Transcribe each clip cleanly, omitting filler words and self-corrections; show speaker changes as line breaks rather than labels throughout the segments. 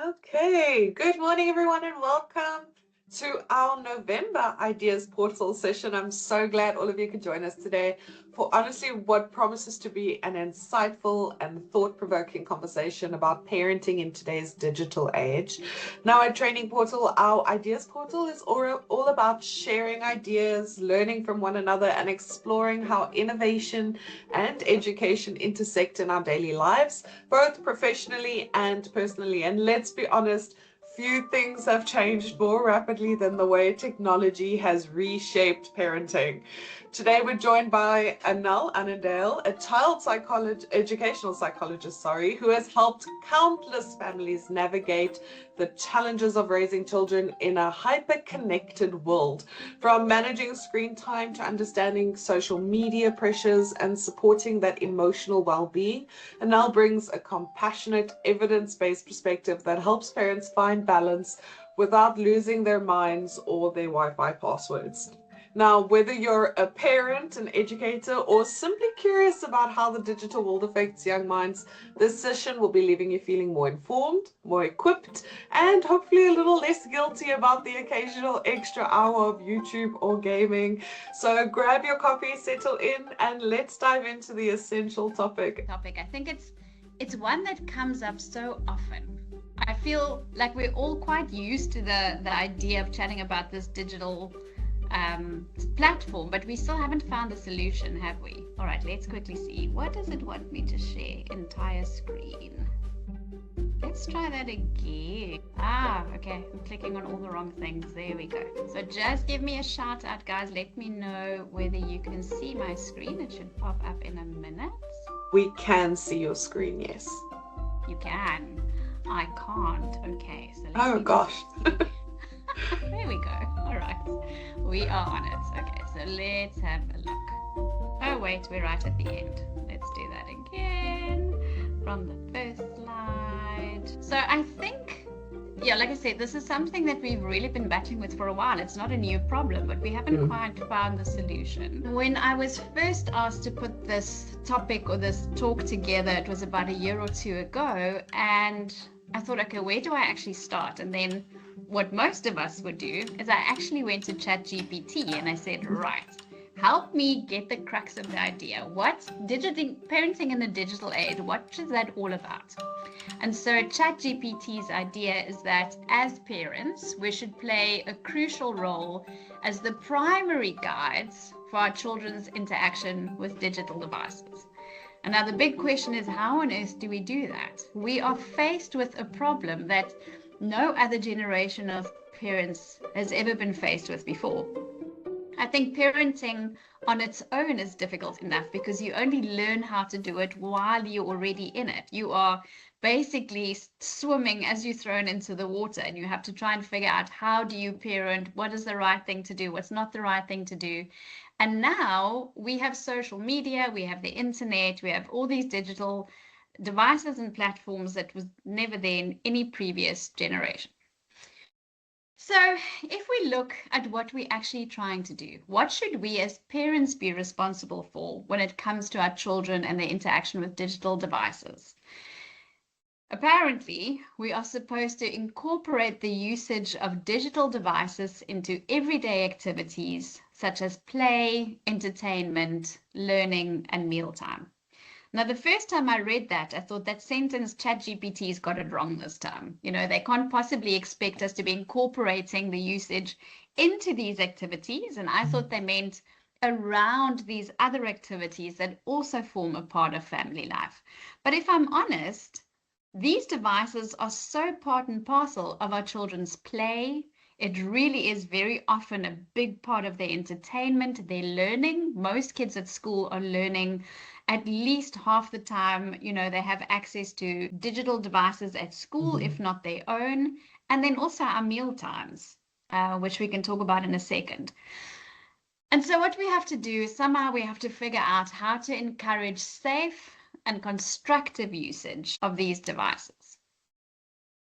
Okay, good morning, everyone, and welcome to our November Ideas Portal session. I'm so glad all of you could join us today for honestly what promises to be an insightful and thought-provoking conversation about parenting in today's digital age. Now, at Training Portal, our Ideas Portal is all about sharing ideas, learning from one another, and exploring how innovation and education intersect in our daily lives, both professionally and personally. And let's be honest, few things have changed more rapidly than the way technology has reshaped parenting. Today we're joined by Anel Annandale, a educational psychologist, who has helped countless families navigate the challenges of raising children in a hyper-connected world, from managing screen time to understanding social media pressures and supporting that emotional well-being. Anel brings a compassionate, evidence-based perspective that helps parents find balance without losing their minds or their Wi-Fi passwords. Now, whether you're a parent, an educator, or simply curious about how the digital world affects young minds, this session will be leaving you feeling more informed, more equipped, and hopefully a little less guilty about the occasional extra hour of YouTube or gaming. So grab your coffee, settle in, and let's dive into the essential topic.
I think it's one that comes up so often. I feel like we're all quite used to the idea of chatting about this digital platform, but we still haven't found the solution, have we? All right, let's quickly see. What does it want me to share? Entire screen. Let's try that again. Okay, I'm clicking on all the wrong things. There we go. So just give me a shout out, guys. Let me know whether you can see my screen. It should pop up in a minute.
We can see your screen, yes.
You can. I can't. Okay, so
oh gosh.
There we go. All right, we are on it. Okay, so let's have a look. Oh wait, we're right at the end. Let's do that again from the first slide. So I think, yeah, like I said, this is something that we've really been battling with for a while. It's not a new problem, but we haven't quite found the solution. When I was first asked to put this topic or this talk together, it was about a year or two ago, and I thought, okay, where do I actually start? And then what most of us would do is I actually went to ChatGPT and I said, right, help me get the crux of the idea. What's parenting in the digital age? What is that all about? And so ChatGPT's idea is that as parents, we should play a crucial role as the primary guides for our children's interaction with digital devices. And now the big question is, how on earth do we do that? We are faced with a problem that no other generation of parents has ever been faced with before. I think parenting on its own is difficult enough because you only learn how to do it while you're already in it. You are basically swimming as you're thrown into the water, and you have to try and figure out, how do you parent? What is the right thing to do? What's not the right thing to do? And now we have social media, we have the internet, we have all these digital devices and platforms that was never there in any previous generation. So if we look at what we're actually trying to do, what should we as parents be responsible for when it comes to our children and their interaction with digital devices? Apparently, we are supposed to incorporate the usage of digital devices into everyday activities such as play, entertainment, learning, and mealtime. Now, the first time I read that, I thought that sentence, ChatGPT's got it wrong this time. You know, they can't possibly expect us to be incorporating the usage into these activities. And I thought they meant around these other activities that also form a part of family life. But if I'm honest, these devices are so part and parcel of our children's play. It really is very often a big part of their entertainment, their learning. Most kids at school are learning at least half the time. You know, they have access to digital devices at school, if not their own. And then also our meal times, which we can talk about in a second. And so what we have to do is somehow we have to figure out how to encourage safe and constructive usage of these devices.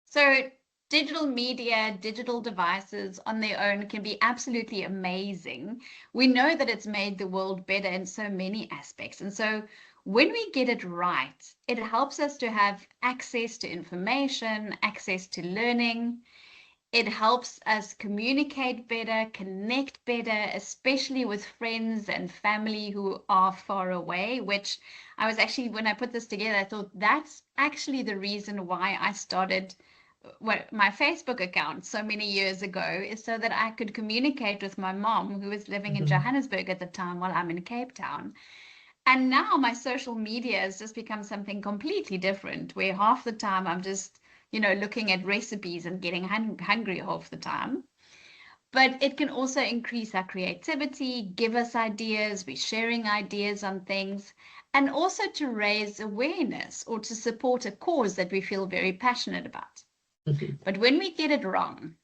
So digital media, digital devices on their own can be absolutely amazing. We know that it's made the world better in so many aspects. And so When we get it right, it helps us to have access to information, access to learning. It helps us communicate better, connect better, especially with friends and family who are far away, which I was actually, when I put this together, I thought that's actually the reason why I started my Facebook account so many years ago, is so that I could communicate with my mom, who was living in Johannesburg at the time while I'm in Cape Town. And now my social media has just become something completely different, where half the time I'm just, looking at recipes and getting hungry half the time. But it can also increase our creativity, give us ideas, we're sharing ideas on things, and also to raise awareness or to support a cause that we feel very passionate about. But when we get it wrong,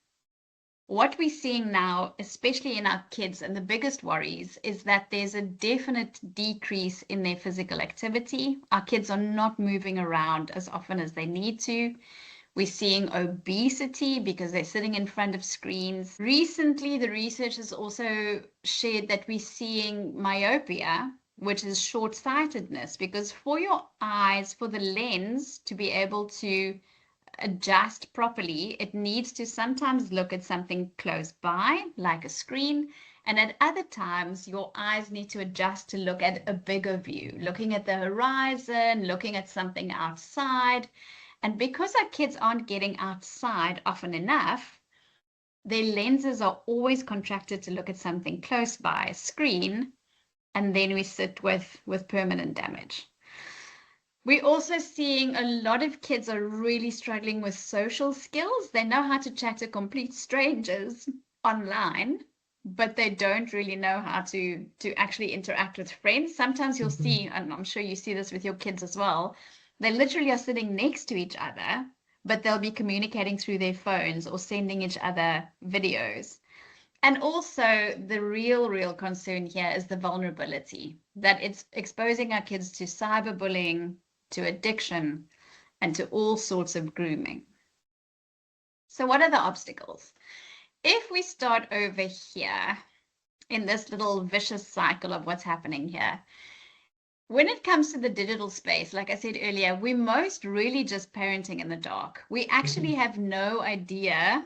what we're seeing now, especially in our kids, and the biggest worries, is that there's a definite decrease in their physical activity. Our kids are not moving around as often as they need to. We're seeing obesity because they're sitting in front of screens. Recently, the research has also shared that we're seeing myopia, which is short-sightedness, because for your eyes, for the lens to be able to adjust properly, it needs to sometimes look at something close by, like a screen, and at other times your eyes need to adjust to look at a bigger view, looking at the horizon, looking at something outside. And because our kids aren't getting outside often enough, their lenses are always contracted to look at something close by, a screen, and then we sit with permanent damage. We're also seeing a lot of kids are really struggling with social skills. They know how to chat to complete strangers online, but they don't really know how to actually interact with friends. Sometimes you'll see, and I'm sure you see this with your kids as well, they literally are sitting next to each other, but they'll be communicating through their phones or sending each other videos. And also the real concern here is the vulnerability, that it's exposing our kids to cyberbullying, to addiction, and to all sorts of grooming. So what are the obstacles? If we start over here in this little vicious cycle of what's happening here, when it comes to the digital space, like I said earlier, we're most really just parenting in the dark. We actually have no idea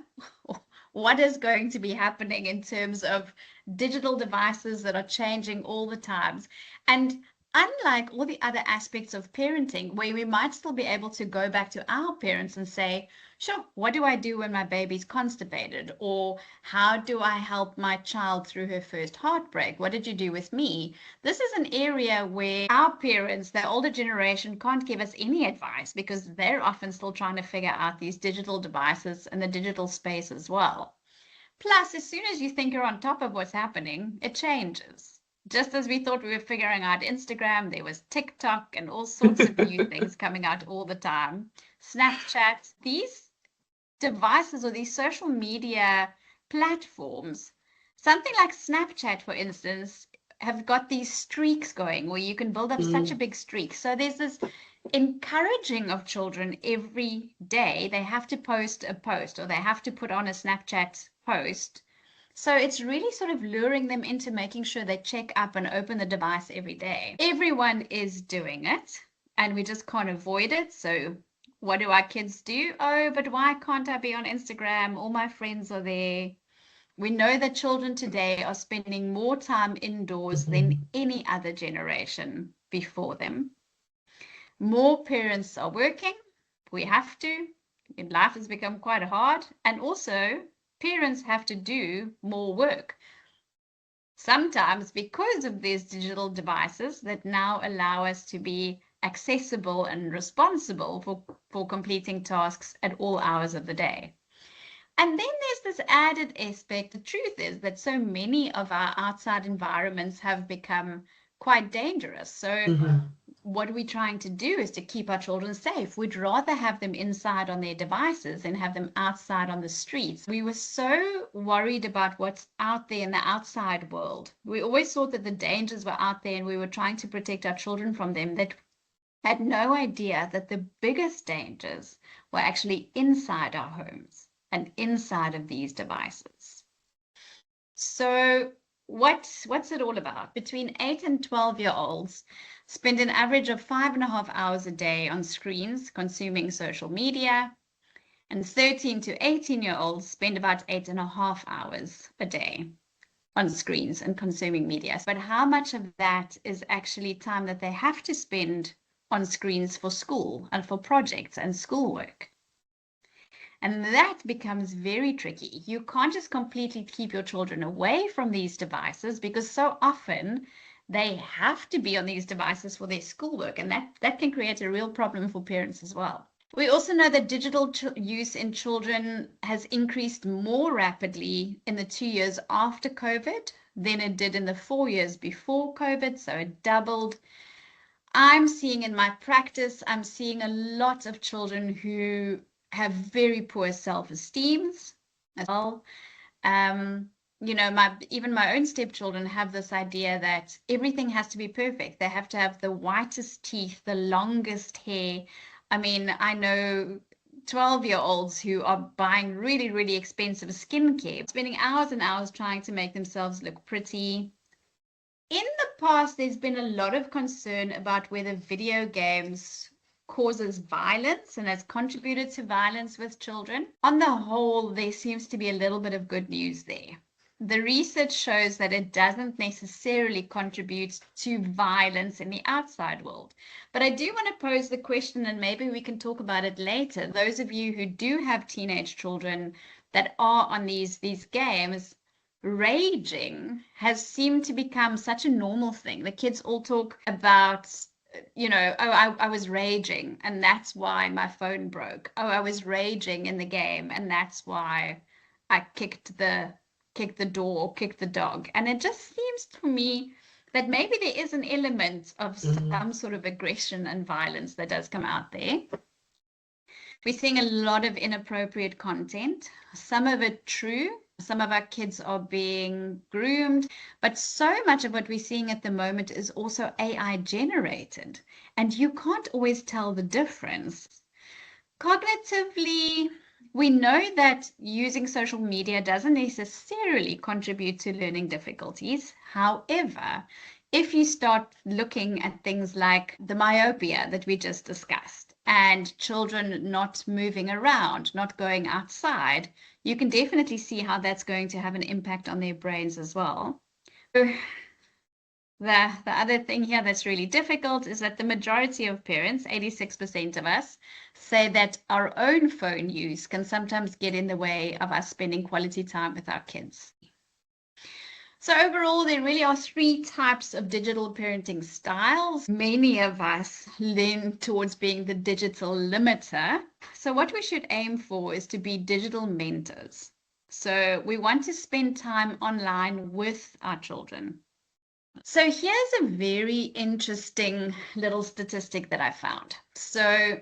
what is going to be happening in terms of digital devices that are changing all the times. And unlike all the other aspects of parenting, where we might still be able to go back to our parents and say, sure, what do I do when my baby's constipated? Or how do I help my child through her first heartbreak? What did you do with me? This is an area where our parents, the older generation, can't give us any advice because they're often still trying to figure out these digital devices and the digital space as well. Plus, as soon as you think you're on top of what's happening, it changes. Just as we thought we were figuring out Instagram, there was TikTok and all sorts of new things coming out all the time. Snapchat, these devices or these social media platforms, something like Snapchat, for instance, have got these streaks going where you can build up such a big streak. So there's this encouraging of children every day. They have to post a post or they have to put on a Snapchat post. So it's really sort of luring them into making sure they check up and open the device every day. Everyone is doing it and we just can't avoid it. So what do our kids do? Oh, but why can't I be on Instagram? All my friends are there. We know that children today are spending more time indoors than any other generation before them. More parents are working. We have to. Life has become quite hard. And also, parents have to do more work. Sometimes because of these digital devices that now allow us to be accessible and responsible for completing tasks at all hours of the day. And then there's this added aspect. The truth is that so many of our outside environments have become quite dangerous. So what we're trying to do is to keep our children safe. We'd rather have them inside on their devices than have them outside on the streets. We were so worried about what's out there in the outside world. We always thought that the dangers were out there and we were trying to protect our children from them, that had no idea that the biggest dangers were actually inside our homes and inside of these devices. So what's it all about? Between 8 and 12-year-olds spend an average of 5.5 hours a day on screens consuming social media, and 13 to 18-year-olds spend about 8.5 hours a day on screens and consuming media. But how much of that is actually time that they have to spend on screens for school and for projects and schoolwork? And that becomes very tricky. You can't just completely keep your children away from these devices, because so often they have to be on these devices for their schoolwork, and that can create a real problem for parents as well. We also know that digital use in children has increased more rapidly in the 2 years after COVID than it did in the 4 years before COVID, so it doubled. I'm seeing in my practice, I'm seeing a lot of children who have very poor self-esteem as well. You know, even my own stepchildren have this idea that everything has to be perfect. They have to have the whitest teeth, the longest hair. I mean, I know 12-year-olds who are buying really, really expensive skincare, spending hours and hours trying to make themselves look pretty. In the past, there's been a lot of concern about whether video games causes violence and has contributed to violence with children. On the whole, there seems to be a little bit of good news there. The research shows that it doesn't necessarily contribute to violence in the outside world. But I do want to pose the question, and maybe we can talk about it later. Those of you who do have teenage children that are on these games, raging has seemed to become such a normal thing. The kids all talk about, you know, oh, I was raging and that's why my phone broke. Oh, I was raging in the game and that's why I kicked the door, kicked the dog. And it just seems to me that maybe there is an element of some sort of aggression and violence that does come out there. We're seeing a lot of inappropriate content, some of it true. Some of our kids are being groomed, but so much of what we're seeing at the moment is also AI generated, and you can't always tell the difference. Cognitively, we know that using social media doesn't necessarily contribute to learning difficulties. However, if you start looking at things like the myopia that we just discussed, and children not moving around, not going outside, you can definitely see how that's going to have an impact on their brains as well. So the other thing here that's really difficult is that the majority of parents, 86% of us, say that our own phone use can sometimes get in the way of us spending quality time with our kids. So overall, there really are 3 types of digital parenting styles. Many of us lean towards being the digital limiter. So what we should aim for is to be digital mentors. So we want to spend time online with our children. So here's a very interesting little statistic that I found. So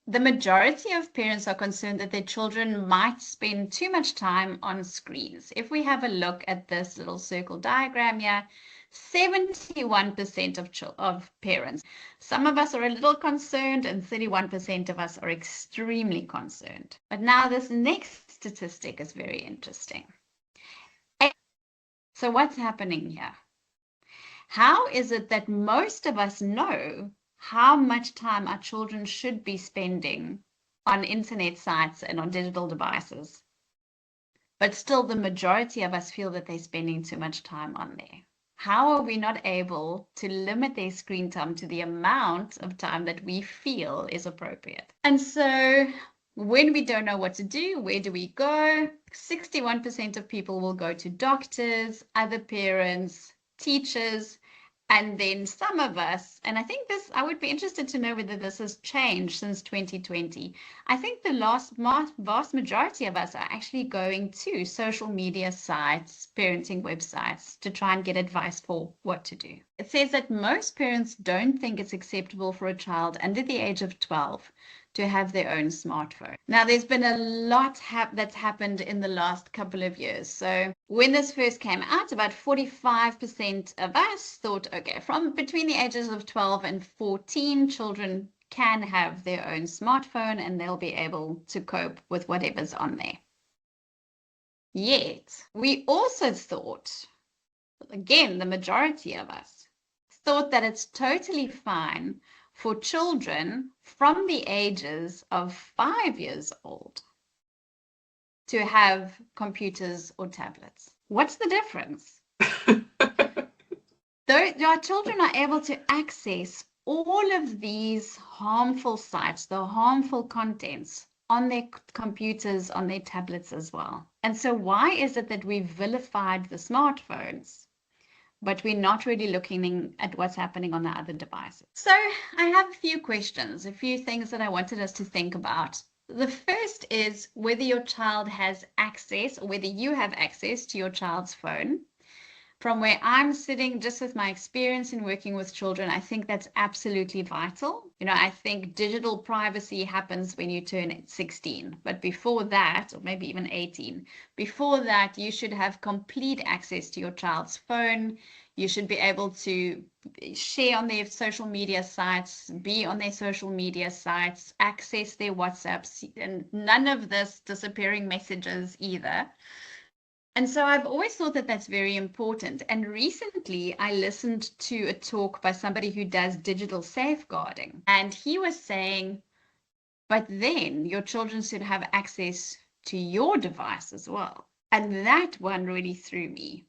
the majority of parents are concerned that their children might spend too much time on screens. If we have a look at this little circle diagram here, 71% of parents, some of us are a little concerned and 31% of us are extremely concerned. But now this next statistic is very interesting. So what's happening here? How is it that most of us know how much time our children should be spending on internet sites and on digital devices, but still the majority of us feel that they're spending too much time on there? How are we not able to limit their screen time to the amount of time that we feel is appropriate? And so when we don't know what to do, where do we go? 61% of people will go to doctors, other parents, teachers, and then some of us, and I think this, I would be interested to know whether this has changed since 2020. I think the vast majority of us are actually going to social media sites, parenting websites, to try and get advice for what to do. It says that most parents don't think it's acceptable for a child under the age of 12 to have their own smartphone. Now, there's been a lot that's happened in the last couple of years. So when this first came out, about 45% of us thought, okay, from between the ages of 12 and 14, children can have their own smartphone and they'll be able to cope with whatever's on there. Yet, we also thought again, the majority of us, thought that it's totally fine for children from the ages of 5 years old to have computers or tablets. What's the difference? Our children are able to access all of these harmful sites, the harmful contents on their computers, on their tablets as well. And so why is it that we've vilified the smartphones, but we're not really looking at what's happening on the other devices? So I have a few questions, a few things that I wanted us to think about. The first is whether your child has access, or whether you have access to your child's phone. From where I'm sitting, just with my experience in working with children, I think that's absolutely vital. I think digital privacy happens when you turn 16, but before that, or maybe even 18, before that, you should have complete access to your child's phone. You should be able to share on their social media sites, be on their social media sites, access their WhatsApps, and none of this disappearing messages either. And so I've always thought that that's very important. And recently I listened to a talk by somebody who does digital safeguarding. And he was saying, but then your children should have access to your device as well. And that one really threw me.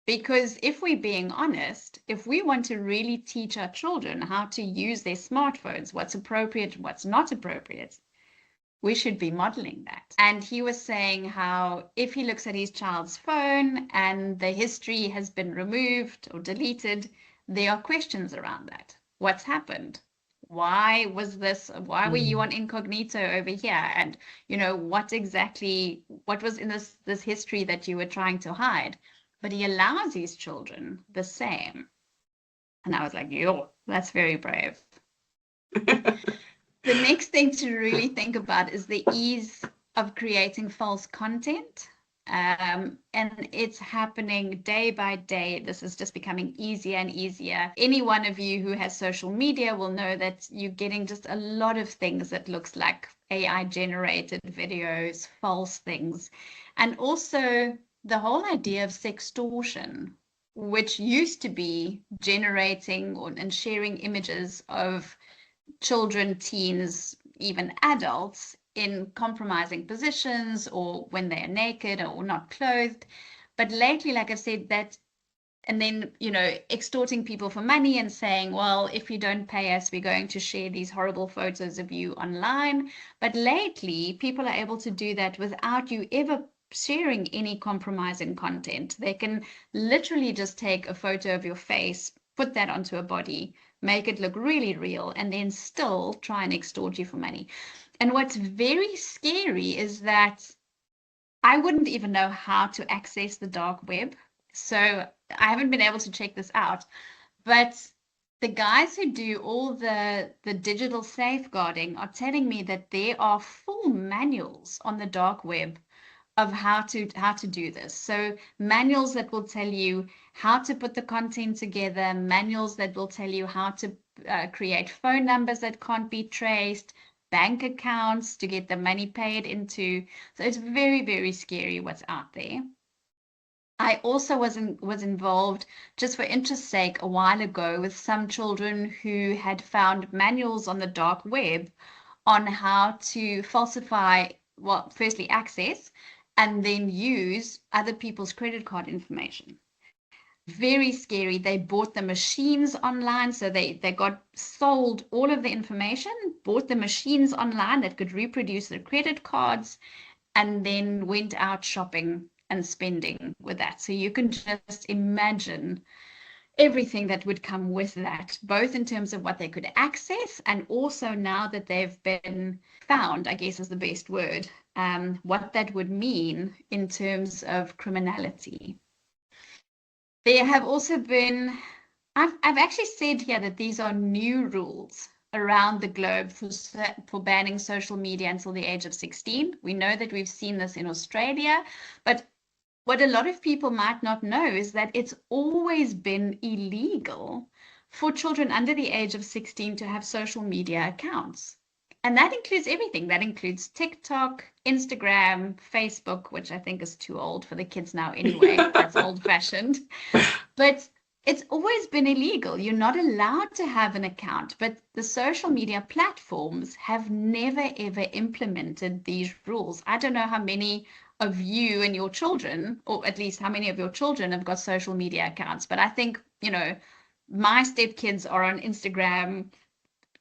Because if we're being honest, if we want to really teach our children how to use their smartphones, what's appropriate, what's not appropriate, we should be modeling that. And he was saying how if he looks at his child's phone and the history has been removed or deleted, there are questions around that. What's happened? Why was this? Why were you on incognito over here? And, what was in this history that you were trying to hide? But he allows his children the same. And I was like, yo, that's very brave. The next thing to really think about is the ease of creating false content. And it's happening day by day. This is just becoming easier and easier. Any one of you who has social media will know that you're getting just a lot of things that looks like AI generated videos, false things. And also the whole idea of sextortion, which used to be generating and sharing images of children, teens, even adults in compromising positions or when they're naked or not clothed. But lately, like I've said, that, and then, extorting people for money and saying, well, if you don't pay us, we're going to share these horrible photos of you online. But lately, people are able to do that without you ever sharing any compromising content. They can literally just take a photo of your face, put that onto a body, make it look really real, and then still try and extort you for money. And what's very scary is that I wouldn't even know how to access the dark web. So I haven't been able to check this out. But the guys who do all the digital safeguarding are telling me that there are full manuals on the dark web of how to do this. So manuals that will tell you how to put the content together, manuals that will tell you how to create phone numbers that can't be traced, bank accounts to get the money paid into. So it's very, very scary what's out there. I also was involved, just for interest's sake, a while ago with some children who had found manuals on the dark web on how to falsify, well, firstly access, and then use other people's credit card information. Very scary. They bought the machines online, so they got sold all of the information, bought the machines online that could reproduce the credit cards, and then went out shopping and spending with that. So you can just imagine everything that would come with that, both in terms of what they could access and also now that they've been found, I guess is the best word, what that would mean in terms of criminality. There have also been, I've actually said here that these are new rules around the globe for banning social media until the age of 16. We know that we've seen this in Australia, but what a lot of people might not know is that it's always been illegal for children under the age of 16 to have social media accounts. And that includes everything. That includes TikTok, Instagram, Facebook, which I think is too old for the kids now anyway. That's old-fashioned. But it's always been illegal. You're not allowed to have an account. But the social media platforms have never, ever implemented these rules. I don't know how many of you and your children, or at least how many of your children have got social media accounts. But I think, my stepkids are on Instagram,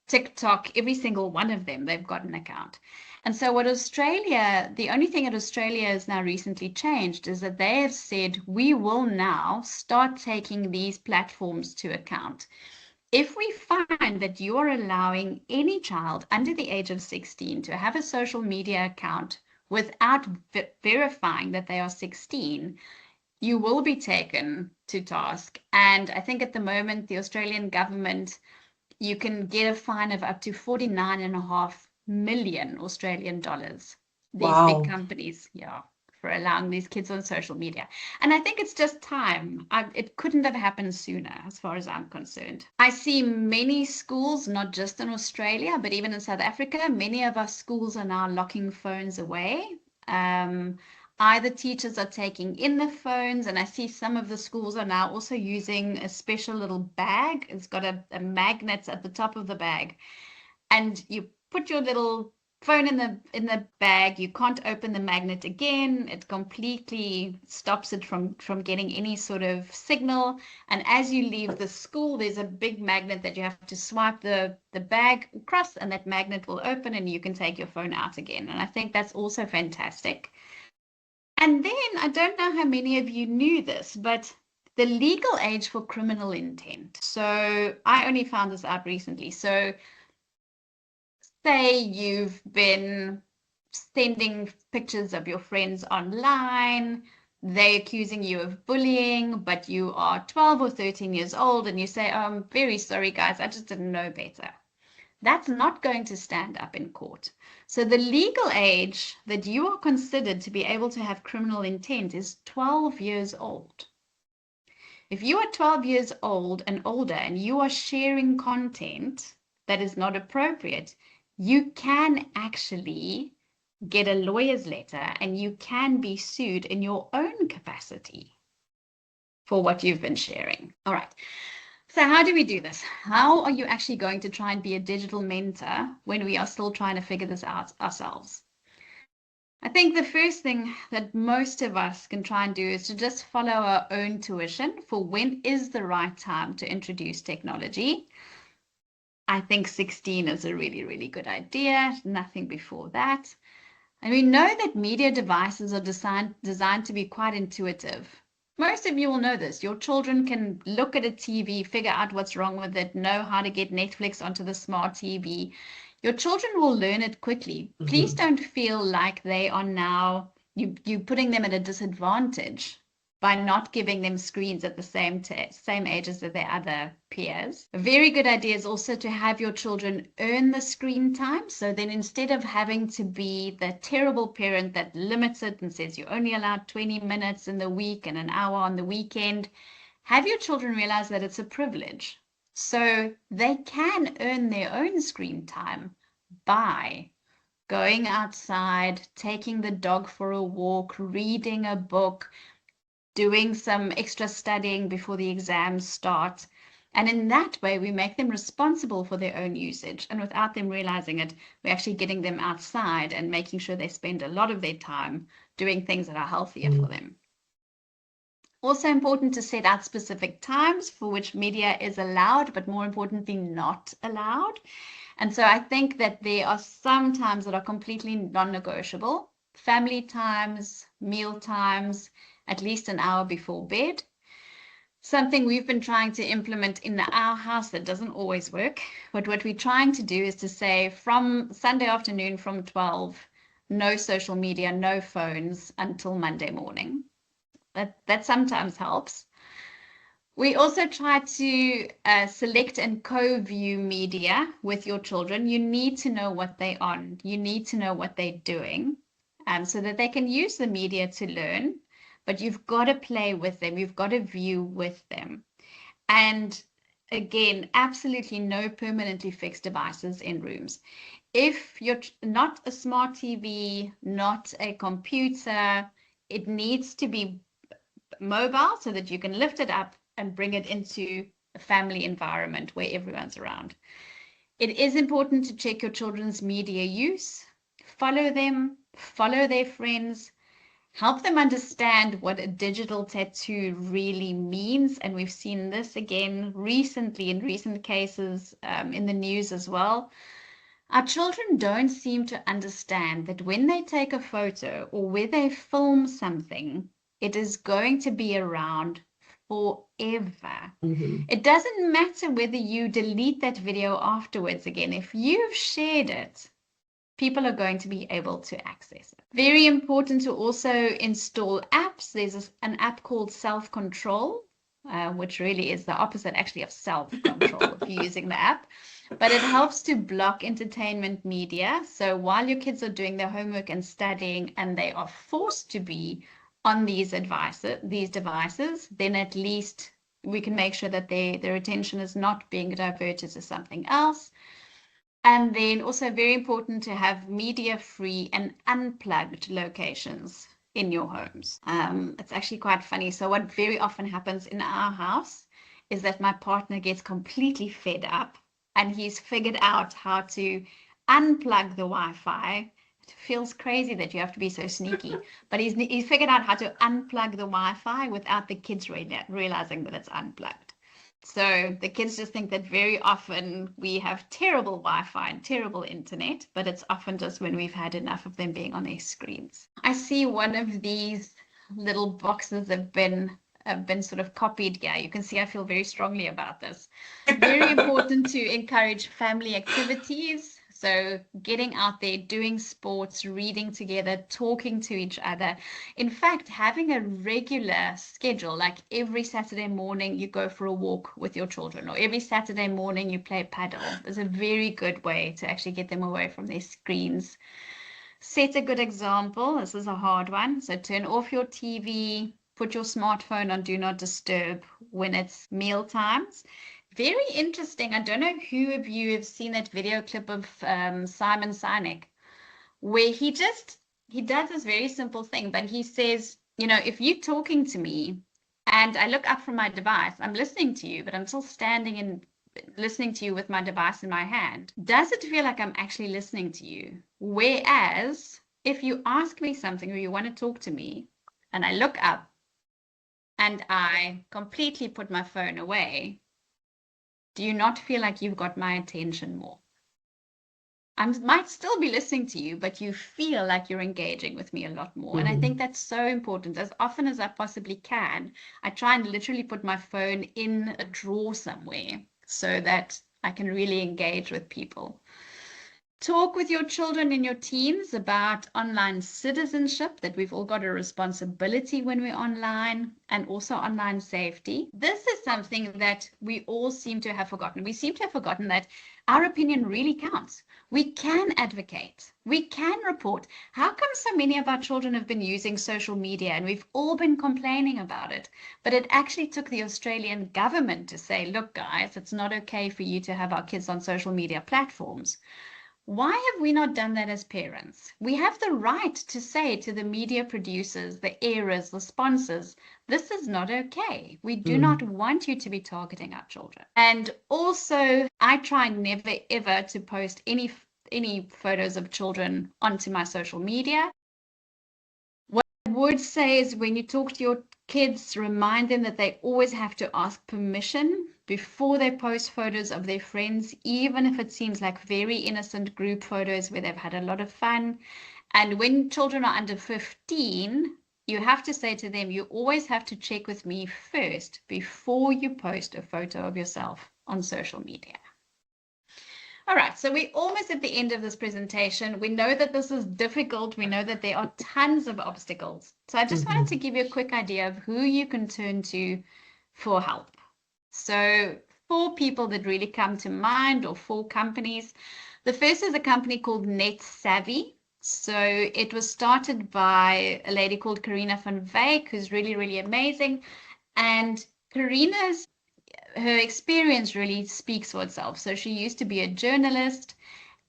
TikTok, every single one of them, they've got an account. And so the only thing that Australia has now recently changed is that they have said, we will now start taking these platforms to account. If we find that you are allowing any child under the age of 16 to have a social media account without verifying that they are 16, you will be taken to task. And I think at the moment, the Australian government, you can get a fine of up to 49.5 million Australian dollars. These big companies, for allowing these kids on social media. And I think it's just time. It couldn't have happened sooner, as far as I'm concerned. I see many schools, not just in Australia, but even in South Africa, many of our schools are now locking phones away. Either teachers are taking in the phones, and I see some of the schools are now also using a special little bag. It's got a magnet at the top of the bag, and you put your little phone in the bag. You can't open the magnet again. It completely stops it from getting any sort of signal. And as you leave the school, there's a big magnet that you have to swipe the bag across, and that magnet will open, and you can take your phone out again. And I think that's also fantastic. And then, I don't know how many of you knew this, but the legal age for criminal intent. So I only found this out recently. So say you've been sending pictures of your friends online, they're accusing you of bullying, but you are 12 or 13 years old, and you say, oh, I'm very sorry, guys, I just didn't know better. That's not going to stand up in court. So the legal age that you are considered to be able to have criminal intent is 12 years old. If you are 12 years old and older and you are sharing content that is not appropriate, you can actually get a lawyer's letter and you can be sued in your own capacity for what you've been sharing. All right. So how do we do this? How are you actually going to try and be a digital mentor when we are still trying to figure this out ourselves? I think the first thing that most of us can try and do is to just follow our own tuition for when is the right time to introduce technology. I think 16 is a really, really good idea. Nothing before that. And we know that media devices are designed to be quite intuitive. Most of you will know this. Your children can look at a TV, figure out what's wrong with it, know how to get Netflix onto the smart TV. Your children will learn it quickly. Please don't feel like they are now, you're putting them at a disadvantage by not giving them screens at the same age as their other peers. A very good idea is also to have your children earn the screen time. So then instead of having to be the terrible parent that limits it and says you're only allowed 20 minutes in the week and an hour on the weekend, have your children realize that it's a privilege. So they can earn their own screen time by going outside, taking the dog for a walk, reading a book, doing some extra studying before the exams start. And in that way, we make them responsible for their own usage. And without them realizing it, we're actually getting them outside and making sure they spend a lot of their time doing things that are healthier for them. Also important to set out specific times for which media is allowed, but more importantly, not allowed. And so I think that there are some times that are completely non-negotiable. Family times, meal times, at least an hour before bed. Something we've been trying to implement in our house that doesn't always work. But what we're trying to do is to say from Sunday afternoon from 12, no social media, no phones until Monday morning. That sometimes helps. We also try to select and co-view media with your children. You need to know what they're on. You need to know what they're doing so that they can use the media to learn. But you've got to play with them. You've got to view with them. And again, absolutely no permanently fixed devices in rooms. If you're not a smart TV, not a computer, it needs to be mobile so that you can lift it up and bring it into a family environment where everyone's around. It is important to check your children's media use, follow them, follow their friends, help them understand what a digital tattoo really means. And we've seen this again recently in recent cases in the news as well. Our children don't seem to understand that when they take a photo or where they film something, it is going to be around forever. It doesn't matter whether you delete that video afterwards again. If you've shared it, people are going to be able to access it. Very important to also install apps. There's an app called Self-Control, which really is the opposite actually of self-control if you're using the app. But it helps to block entertainment media. So while your kids are doing their homework and studying and they are forced to be on these devices, then at least we can make sure that their attention is not being diverted to something else. And then also very important to have media-free and unplugged locations in your homes. It's actually quite funny. So what very often happens in our house is that my partner gets completely fed up and he's figured out how to unplug the Wi-Fi. It feels crazy that you have to be so sneaky, but he's figured out how to unplug the Wi-Fi without the kids realizing that it's unplugged. So the kids just think that very often we have terrible Wi-Fi and terrible internet, but it's often just when we've had enough of them being on their screens. I see one of these little boxes have been sort of copied here. You can see I feel very strongly about this. Very important to encourage family activities. So getting out there, doing sports, reading together, talking to each other. In fact, having a regular schedule, like every Saturday morning you go for a walk with your children, or every Saturday morning you play paddle, is a very good way to actually get them away from their screens. Set a good example. This is a hard one. So turn off your TV, put your smartphone on Do Not Disturb when it's meal times. Very interesting. I don't know who of you have seen that video clip of Simon Sinek, where he does this very simple thing, but he says, you know, if you're talking to me and I look up from my device, I'm listening to you, but I'm still standing and listening to you with my device in my hand. Does it feel like I'm actually listening to you? Whereas if you ask me something or you want to talk to me and I look up and I completely put my phone away, do you not feel like you've got my attention more? I might still be listening to you, but you feel like you're engaging with me a lot more. And I think that's so important. As often as I possibly can, I try and literally put my phone in a drawer somewhere so that I can really engage with people. Talk with your children and your teens about online citizenship, that we've all got a responsibility when we're online, and also online safety. This is something that we all seem to have forgotten. We seem to have forgotten that our opinion really counts. We can advocate. We can report. How come so many of our children have been using social media and we've all been complaining about it? But it actually took the Australian government to say, look, guys, it's not okay for you to have our kids on social media platforms. Why have we not done that as parents? We have the right to say to the media producers, the airers, the sponsors, this is not okay. We do not want you to be targeting our children. And also, I try never ever to post any photos of children onto my social media. What I would say is when you talk to your kids, remind them that they always have to ask permission before they post photos of their friends, even if it seems like very innocent group photos where they've had a lot of fun. And when children are under 15, you have to say to them, you always have to check with me first before you post a photo of yourself on social media. All right, so we're almost at the end of this presentation. We know that this is difficult. We know that there are tons of obstacles. So I just wanted to give you a quick idea of who you can turn to for help. So 4 people that really come to mind, or 4 companies. The first is a company called Net Savvy. So it was started by a lady called Karina van Wyk, who's really, really amazing. And her experience really speaks for itself. So she used to be a journalist,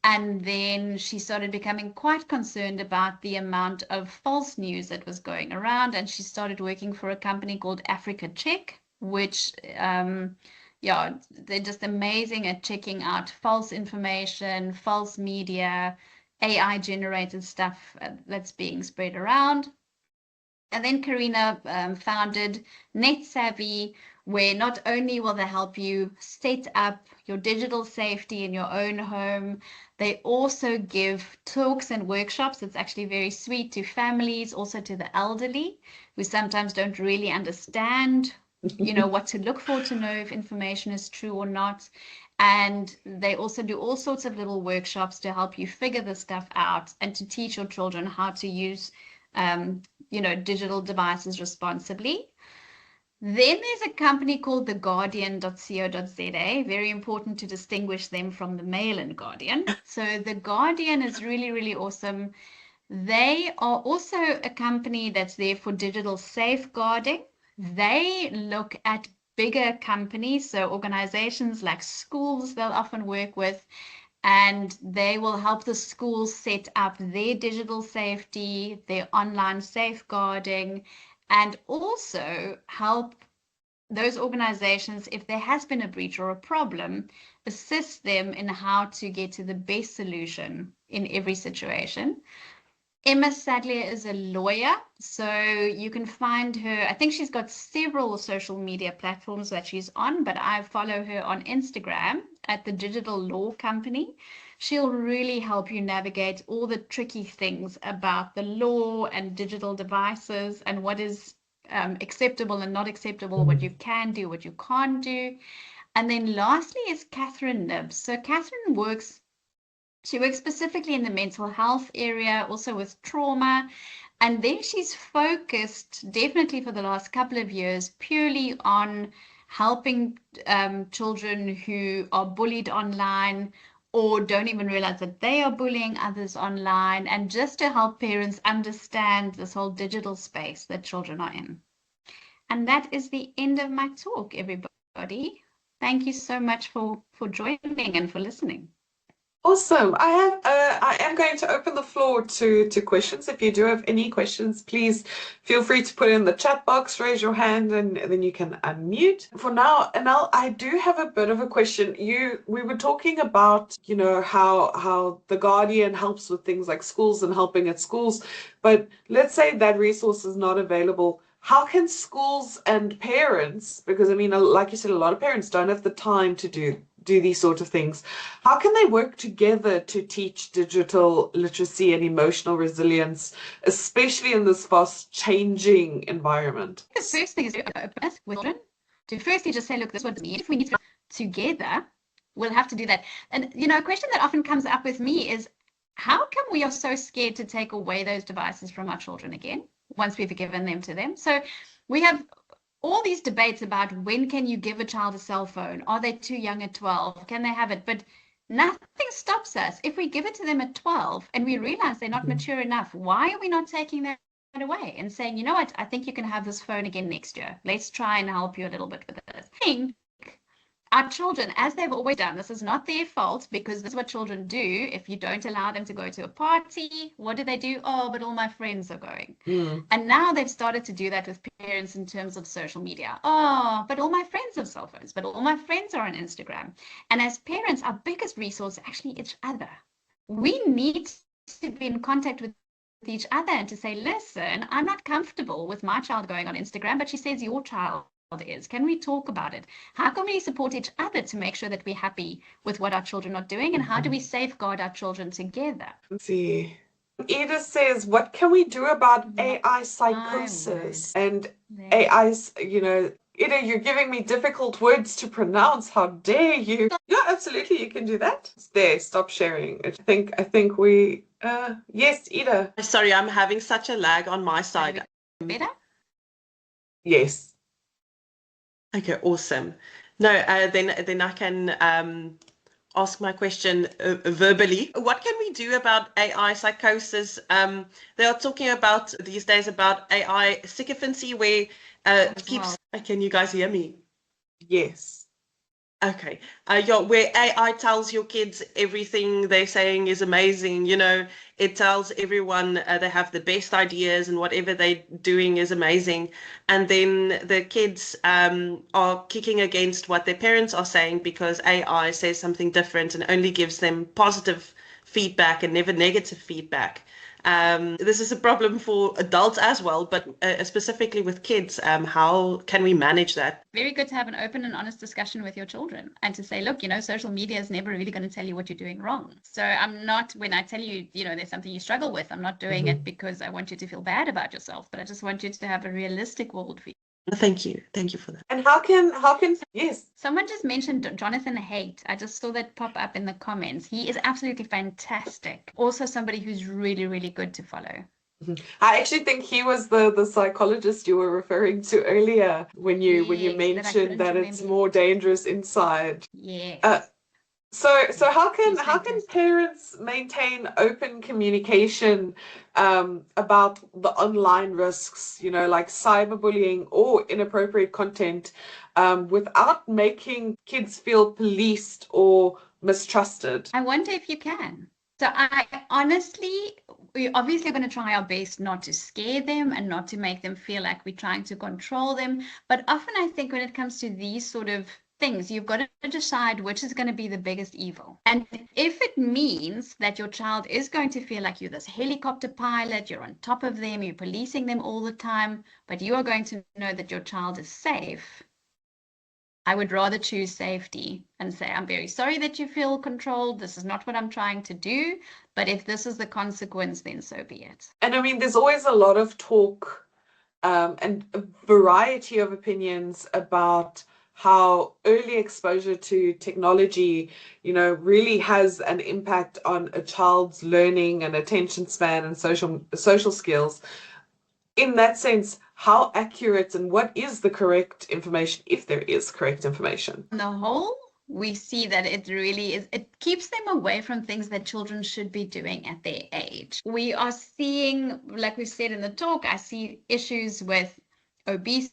And then she started becoming quite concerned about the amount of false news that was going around. And she started working for a company called Africa Check, which, yeah, they're just amazing at checking out false information, false media, AI generated stuff that's being spread around. And then Karina founded Net Savvy, where not only will they help you set up your digital safety in your own home, they also give talks and workshops. It's actually very sweet to families, also to the elderly, who sometimes don't really understand, what to look for to know if information is true or not. And they also do all sorts of little workshops to help you figure this stuff out and to teach your children how to use digital devices responsibly. Then there's a company called theguardian.co.za. Very important to distinguish them from the Mail and Guardian. So the Guardian is really, really awesome. They are also a company that's there for digital safeguarding. They look at bigger companies, so organizations like schools they'll often work with, and they will help the schools set up their digital safety, their online safeguarding, and also help those organizations, if there has been a breach or a problem, assist them in how to get to the best solution in every situation. Emma Sadler is a lawyer, so you can find her. I think she's got several social media platforms that she's on, but I follow her on Instagram at the Digital Law Company. She'll really help you navigate all the tricky things about the law and digital devices and what is acceptable and not acceptable, what you can do, what you can't do. And then lastly is Catherine Nibbs. So Catherine she works specifically in the mental health area, also with trauma. And then she's focused, definitely for the last couple of years, purely on helping children who are bullied online or don't even realize that they are bullying others online, and just to help parents understand this whole digital space that children are in. And that is the end of my talk, everybody. Thank you so much for joining and for listening.
Awesome. I am going to open the floor to questions. If you do have any questions, please feel free to put it in the chat box, raise your hand, and then you can unmute. For now, Anel, I do have a bit of a question. We were talking about, how the Guardian helps with things like schools and helping at schools, but let's say that resource is not available. How can schools and parents, because I mean, like you said, a lot of parents don't have the time to do these sort of things. How can they work together to teach digital literacy and emotional resilience, especially in this fast changing environment?
The first thing is to open with children. To firstly just say, look, this is what we need. If we need to together, we'll have to do that. And a question that often comes up with me is, how come we are so scared to take away those devices from our children again once we've given them to them? So we have all these debates about when can you give a child a cell phone? Are they too young at 12? Can they have it? But nothing stops us. If we give it to them at 12 and we realize they're not mature enough, why are we not taking that away and saying, you know what, I think you can have this phone again next year. Let's try and help you a little bit with this. I think our children, as they've always done, this is not their fault, because this is what children do. If you don't allow them to go to a party, what do? Oh, but all my friends are going. And now they've started to do that with parents in terms of social media. Oh, but all my friends have cell phones, but all my friends are on Instagram. And as parents, our biggest resource is actually each other. We need to be in contact with each other and to say, listen, I'm not comfortable with my child going on Instagram, but she says your child is. Can we talk about it? How can we support each other to make sure that we're happy with what our children are doing, and how do we safeguard our children together?
Let's see. Edith says, what can we do about AI psychosis and AI's, Ida, you're giving me difficult words to pronounce. How dare you? Yeah, absolutely, you can do that. There, stop sharing. I think we, yes, Ida.
Sorry, I'm having such a lag on my side.
Better?
Yes.
Okay, awesome. No, then I can ask my question verbally. What can we do about AI psychosis? They are talking about these days about AI sycophancy, where it keeps. Can you guys hear me?
Yes.
Okay. Yeah, where AI tells your kids everything they're saying is amazing. It tells everyone they have the best ideas and whatever they're doing is amazing. And then the kids are kicking against what their parents are saying because AI says something different and only gives them positive feedback and never negative feedback. This is a problem for adults as well, but specifically with kids, how can we manage that?
Very good to have an open and honest discussion with your children and to say, look, social media is never really going to tell you what you're doing wrong. So I'm not, when I tell you, there's something you struggle with, I'm not doing it because I want you to feel bad about yourself, but I just want you to have a realistic worldview.
Thank you. Thank you for that.
And how can yes.
Someone just mentioned Jonathan Haidt. I just saw that pop up in the comments. He is absolutely fantastic. Also somebody who's really, really good to follow.
I actually think he was the psychologist you were referring to earlier when you mentioned that it's more dangerous inside.
Yeah.
So how can parents maintain open communication about the online risks, like cyberbullying or inappropriate content, without making kids feel policed or mistrusted?
I wonder if you can. So we're obviously going to try our best not to scare them and not to make them feel like we're trying to control them. But often I think when it comes to these sort of things, you've got to decide which is going to be the biggest evil. And if it means that your child is going to feel like you're this helicopter pilot, you're on top of them, you're policing them all the time, but you are going to know that your child is safe, I would rather choose safety and say, I'm very sorry that you feel controlled. This is not what I'm trying to do. But if this is the consequence, then so be it.
And I mean, there's always a lot of talk and a variety of opinions about how early exposure to technology, really has an impact on a child's learning and attention span and social skills. In that sense, how accurate and what is the correct information, if there is correct information?
On the whole, we see that it really is, it keeps them away from things that children should be doing at their age. We are seeing, like we said in the talk, I see issues with obesity.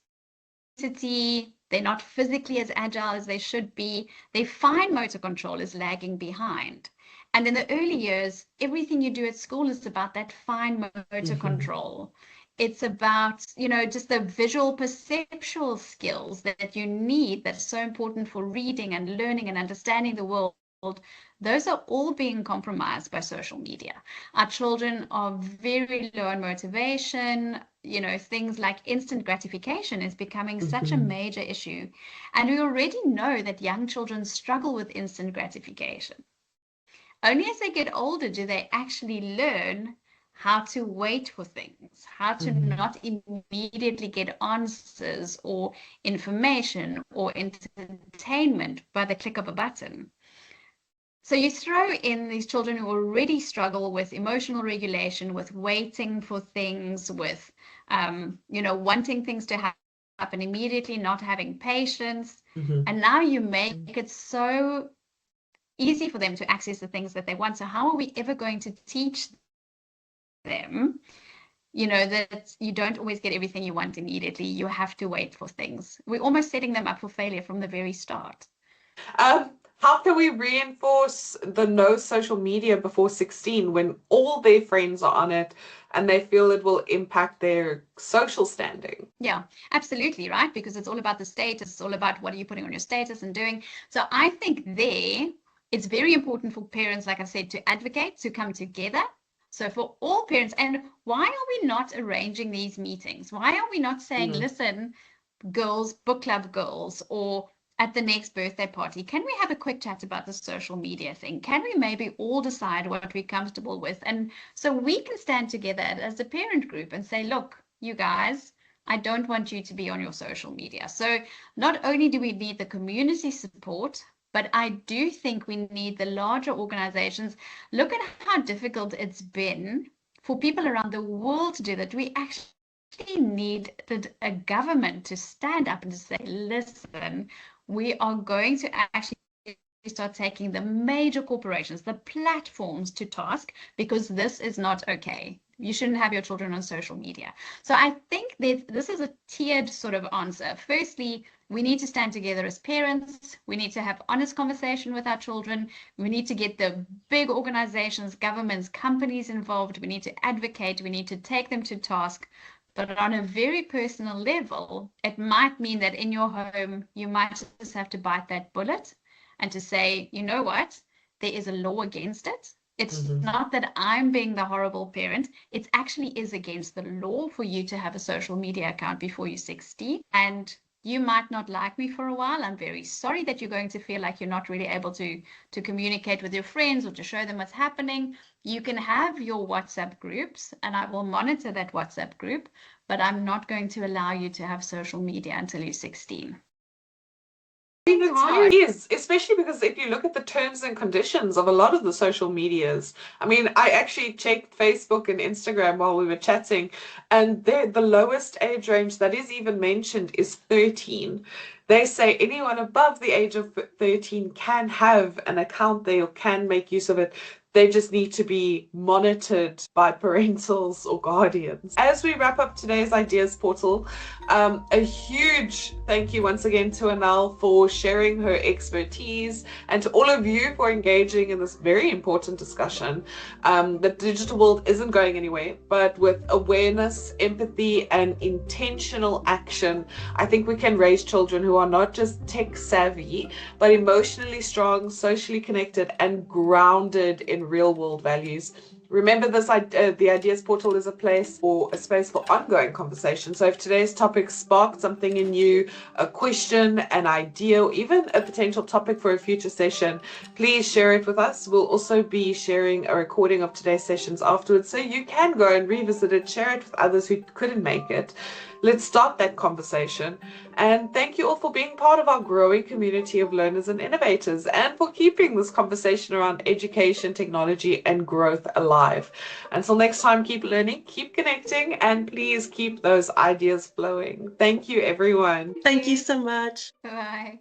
They're not physically as agile as they should be. Their fine motor control is lagging behind. And in the early years, everything you do at school is about that fine motor control. It's about, just the visual perceptual skills that you need that's so important for reading and learning and understanding the world. Those are all being compromised by social media. Our children are very low on motivation. Things like instant gratification is becoming such a major issue. And we already know that young children struggle with instant gratification. Only as they get older do they actually learn how to wait for things, how to not immediately get answers or information or entertainment by the click of a button. So you throw in these children who already struggle with emotional regulation, with waiting for things, with, wanting things to happen immediately, not having patience. And now you make it so easy for them to access the things that they want. So how are we ever going to teach them, that you don't always get everything you want immediately? You have to wait for things. We're almost setting them up for failure from the very start.
How can we reinforce the no social media before 16 when all their friends are on it and they feel it will impact their social standing?
Yeah, absolutely, right? Because it's all about the status. It's all about what are you putting on your status and doing. So I think it's very important for parents, like I said, to advocate, to come together. So for all parents, and why are we not arranging these meetings? Why are we not saying, listen, girls, book club girls, or at the next birthday party, can we have a quick chat about the social media thing? Can we maybe all decide what we're comfortable with? And so we can stand together as a parent group and say, look, you guys, I don't want you to be on your social media. So not only do we need the community support, but I do think we need the larger organizations. Look at how difficult it's been for people around the world to do that. We actually need a government to stand up and to say, listen, we are going to actually start taking the major corporations, the platforms to task, because this is not okay. you shouldn't have your children on social media. So I think that this is a tiered sort of answer. Firstly, we need to stand together as parents. We need to have honest conversation with our children. We need to get the big organizations, governments, companies involved. We need to advocate. We need to take them to task. But on a very personal level, it might mean that in your home, you might just have to bite that bullet and to say, you know what, there is a law against it. It's not that I'm being the horrible parent. It actually is against the law for you to have a social media account before you're 16. And you might not like me for a while. I'm very sorry that you're going to feel like you're not really able to communicate with your friends or to show them what's happening. You can have your WhatsApp groups, and I will monitor that WhatsApp group, but I'm not going to allow you to have social media until you're 16.
It is, especially because if you look at the terms and conditions of a lot of the social medias, I mean, I actually checked Facebook and Instagram while we were chatting, and the lowest age range that is even mentioned is 13. They say anyone above the age of 13 can have an account there or can make use of it. They just need to be monitored by parentals or guardians. As we wrap up today's Ideas Portal, a huge thank you once again to Anel for sharing her expertise, and to all of you for engaging in this very important discussion. The digital world isn't going anywhere, but with awareness, empathy, and intentional action, I think we can raise children who are not just tech savvy, but emotionally strong, socially connected, and grounded in real world values. Remember, the Ideas Portal is a space for ongoing conversation. So if today's topic sparked something in you, a question, an idea, or even a potential topic for a future session, please share it with us. We'll also be sharing a recording of today's sessions afterwards, so you can go and revisit it, share it with others who couldn't make it. Let's start that conversation. And thank you all for being part of our growing community of learners and innovators, and for keeping this conversation around education, technology, and growth alive. Until next time, keep learning, keep connecting, and please keep those ideas flowing. Thank you, everyone.
Thank you so much.
Bye.